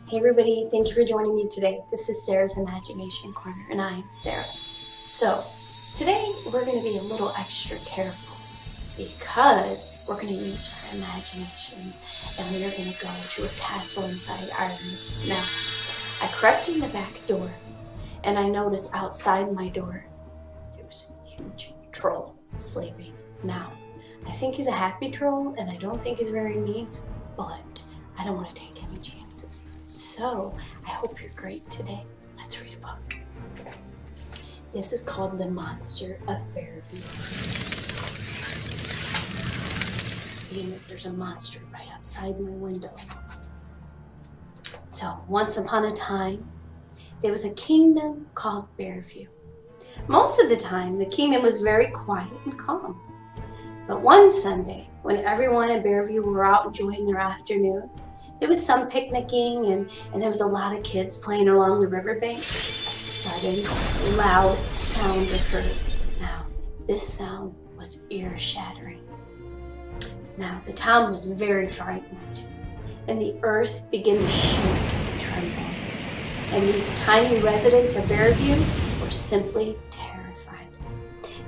Hey everybody, thank you for joining me today. This is Sarah's Imagination Corner, and I'm Sarah. So, today we're going to be a little extra careful because we're going to use our imagination and we are going to go to a castle inside Ireland. Now, I crept in the back door and I noticed outside my door there was a huge troll sleeping. Now, I think he's a happy troll and I don't think he's very mean, but I don't want to take any chances. So, I hope you're great today. Let's read a book. This is called The Monster of Bearview. Being that there's a monster right outside my window. So, once upon a time, there was a kingdom called Bearview. Most of the time, the kingdom was very quiet and calm. But one Sunday, when everyone in Bearview were out enjoying their afternoon, there was some picnicking and there was a lot of kids playing along the riverbank. A sudden, loud sound occurred. Now, this sound was ear-shattering. Now, the town was very frightened, and the earth began to shake and tremble. And these tiny residents of Bearview were simply terrified.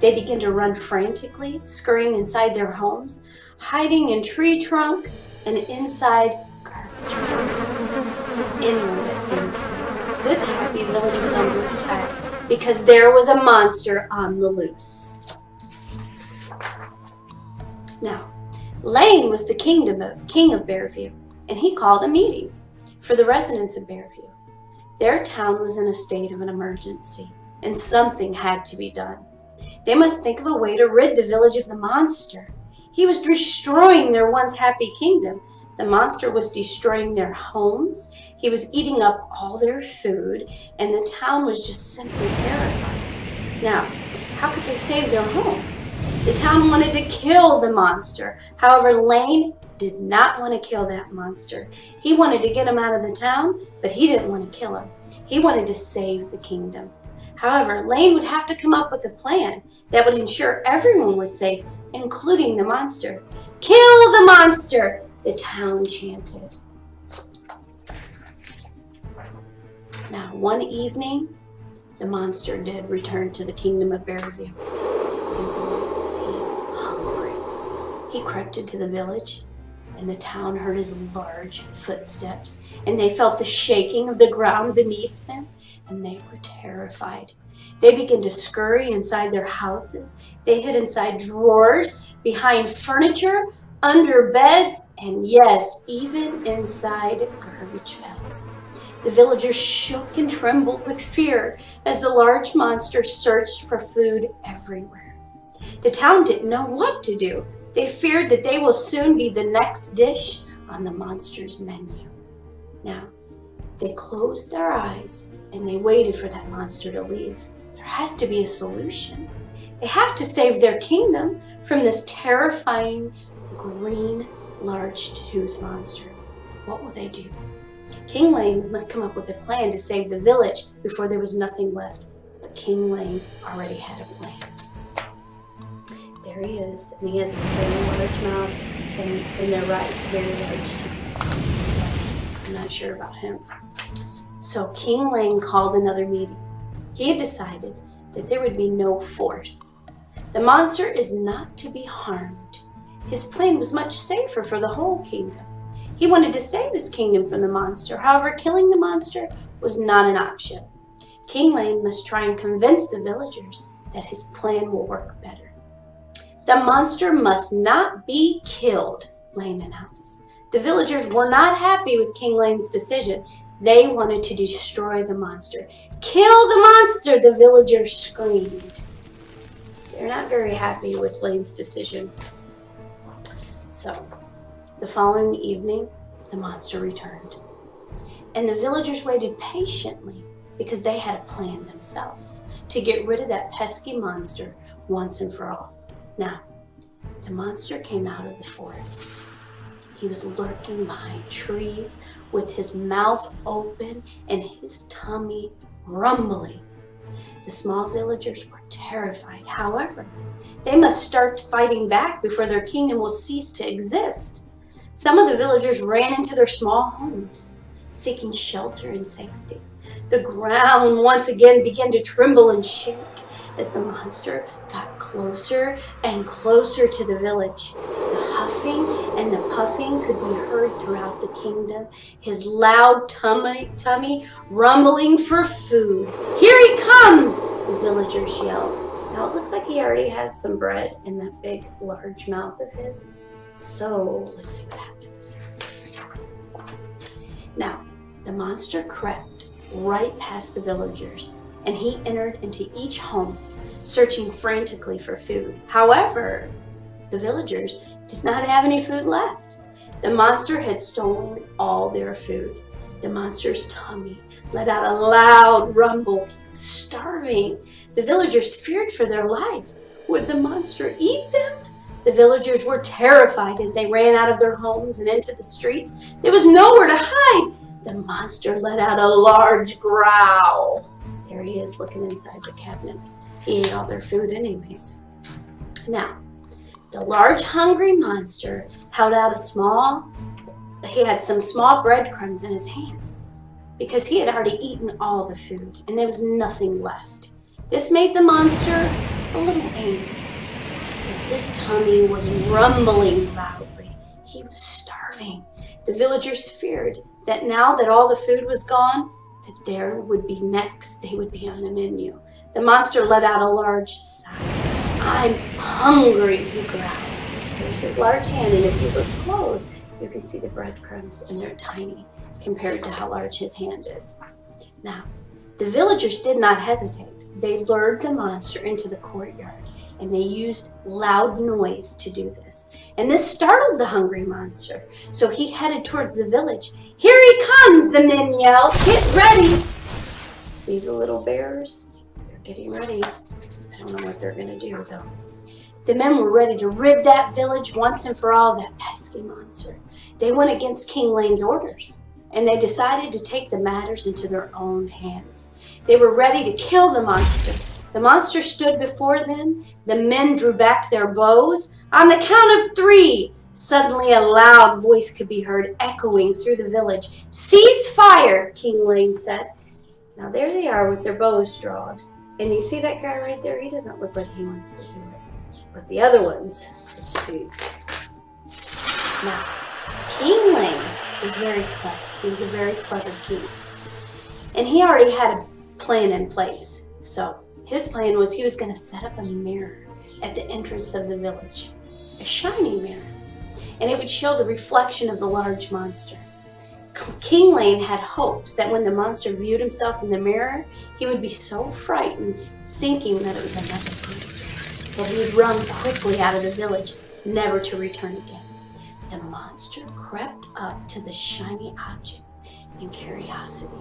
They began to run frantically, scurrying inside their homes, hiding in tree trunks and inside anyone that seemed safe. This happy village was under attack because there was a monster on the loose. Now, Lane was the king of Bearview, and he called a meeting for the residents of Bearview. Their town was in a state of an emergency, and something had to be done. They must think of a way to rid the village of the monster. He was destroying their once happy kingdom. The monster was destroying their homes. He was eating up all their food, and the town was just simply terrified. Now, how could they save their home? The town wanted to kill the monster. However, Lane did not want to kill that monster. He wanted to get him out of the town, but he didn't want to kill him. He wanted to save the kingdom. However, Lane would have to come up with a plan that would ensure everyone was safe, including the monster. Kill the monster! The town chanted. Now, one evening, the monster did return to the kingdom of Bearview. And boy, was he hungry. He crept into the village, and the town heard his large footsteps, and they felt the shaking of the ground beneath them, and they were terrified. They began to scurry inside their houses. They hid inside drawers, behind furniture, under beds, and yes, even inside garbage pails. The villagers shook and trembled with fear as the large monster searched for food everywhere. The town didn't know what to do. They feared that they will soon be the next dish on the monster's menu. Now, they closed their eyes and they waited for that monster to leave. There has to be a solution. They have to save their kingdom from this terrifying green large-toothed monster. What will they do? King Lane must come up with a plan to save the village before there was nothing left. But King Lane already had a plan. There he is, and he has a very large mouth and they're right, very large teeth. So I'm not sure about him. So King Lane called another meeting. He had decided that there would be no force. The monster is not to be harmed. His plan was much safer for the whole kingdom. He wanted to save his kingdom from the monster. However, killing the monster was not an option. King Lane must try and convince the villagers that his plan will work better. The monster must not be killed, Lane announced. The villagers were not happy with King Lane's decision. They wanted to destroy the monster. Kill the monster, the villagers screamed. They're not very happy with Lane's decision. So, the following evening, the monster returned. And the villagers waited patiently because they had a plan themselves to get rid of that pesky monster once and for all. Now, the monster came out of the forest. He was lurking behind trees with his mouth open and his tummy rumbling. The small villagers were terrified. However, they must start fighting back before their kingdom will cease to exist. Some of the villagers ran into their small homes. seeking shelter and safety. The ground once again began to tremble and shake as the monster got closer and closer to the village. The huffing and the puffing could be heard throughout the kingdom, his loud tummy rumbling for food. "Here he comes!" the villagers yelled. Now it looks like he already has some bread in that big, large mouth of his. So let's see what happens. Now, the monster crept right past the villagers, and he entered into each home, searching frantically for food. However, the villagers did not have any food left. The monster had stolen all their food. The monster's tummy let out a loud rumble. He was starving. The villagers feared for their life. Would the monster eat them? The villagers were terrified as they ran out of their homes and into the streets. There was nowhere to hide. The monster let out a large growl. There he is looking inside the cabinets. He ate all their food anyways. Now, the large hungry monster held out he had some small breadcrumbs in his hand because he had already eaten all the food and there was nothing left. This made the monster a little angry because his tummy was rumbling loudly. He was starving. The villagers feared that now that all the food was gone, that they would be on the menu. The monster let out a large sigh. "I'm hungry," he growled. There's his large hand, and if you look close, you can see the breadcrumbs, and they're tiny compared to how large his hand is. Now, the villagers did not hesitate. They lured the monster into the courtyard, and they used loud noise to do this. And this startled the hungry monster, so he headed towards the village. "Here he comes," the men yelled. "Get ready." See the little bears? They're getting ready. I don't know what they're going to do, though. The men were ready to rid that village once and for all of that pesky monster. They went against King Lane's orders, and they decided to take the matters into their own hands. They were ready to kill the monster. The monster stood before them. The men drew back their bows. On the count of 3, suddenly a loud voice could be heard echoing through the village. "Cease fire," King Lane said. Now there they are with their bows drawn. And you see that guy right there? He doesn't look like he wants to do it. But the other ones, let's see. Now, King Lane was very clever. He was a very clever king. And he already had a plan in place. So his plan was he was going to set up a mirror at the entrance of the village. A shiny mirror. And it would show the reflection of the large monster. King Lane had hopes that when the monster viewed himself in the mirror, he would be so frightened, thinking that it was another monster, that he would run quickly out of the village, never to return again. The monster crept up to the shiny object in curiosity,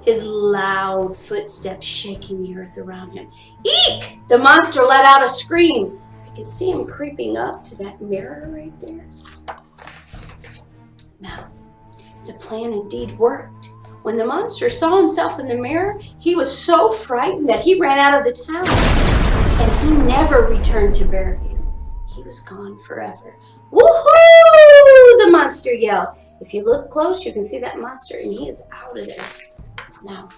his loud footsteps shaking the earth around him. "Eek!" The monster let out a scream. I could see him creeping up to that mirror right there. Now, the plan indeed worked. When the monster saw himself in the mirror, he was so frightened that he ran out of the town, and he never returned to Bearview. He was gone forever. "Woohoo!" the monster yelled. If you look close, you can see that monster, and he is out of there. Now,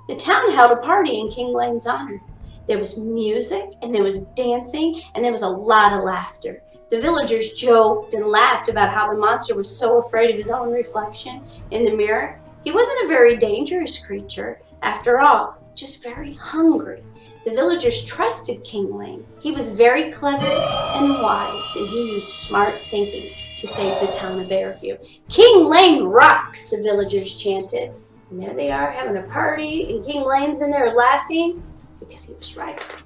the town held a party in King Lane's honor. There was music, and there was dancing, and there was a lot of laughter. The villagers joked and laughed about how the monster was so afraid of his own reflection in the mirror. He wasn't a very dangerous creature, after all, just very hungry. The villagers trusted King Lane. He was very clever and wise, and he used smart thinking to save the town of Bearview. "King Lane rocks," the villagers chanted. And there they are having a party, and King Lane's in there laughing because he was right.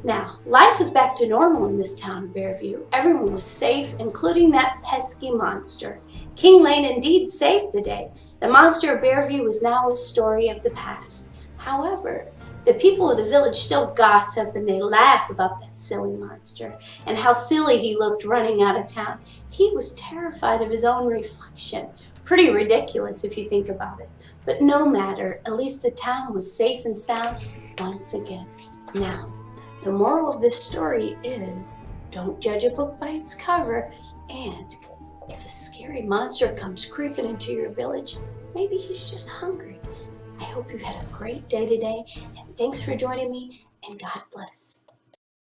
Now, life was back to normal in this town of Bearview. Everyone was safe, including that pesky monster. King Lane indeed saved the day. The monster of Bearview was now a story of the past. However, the people of the village still gossip and they laugh about that silly monster and how silly he looked running out of town. He was terrified of his own reflection. Pretty ridiculous if you think about it. But no matter, at least the town was safe and sound once again. Now, the moral of this story is, don't judge a book by its cover, and if a scary monster comes creeping into your village, maybe he's just hungry. I hope you had a great day today, and thanks for joining me, and God bless.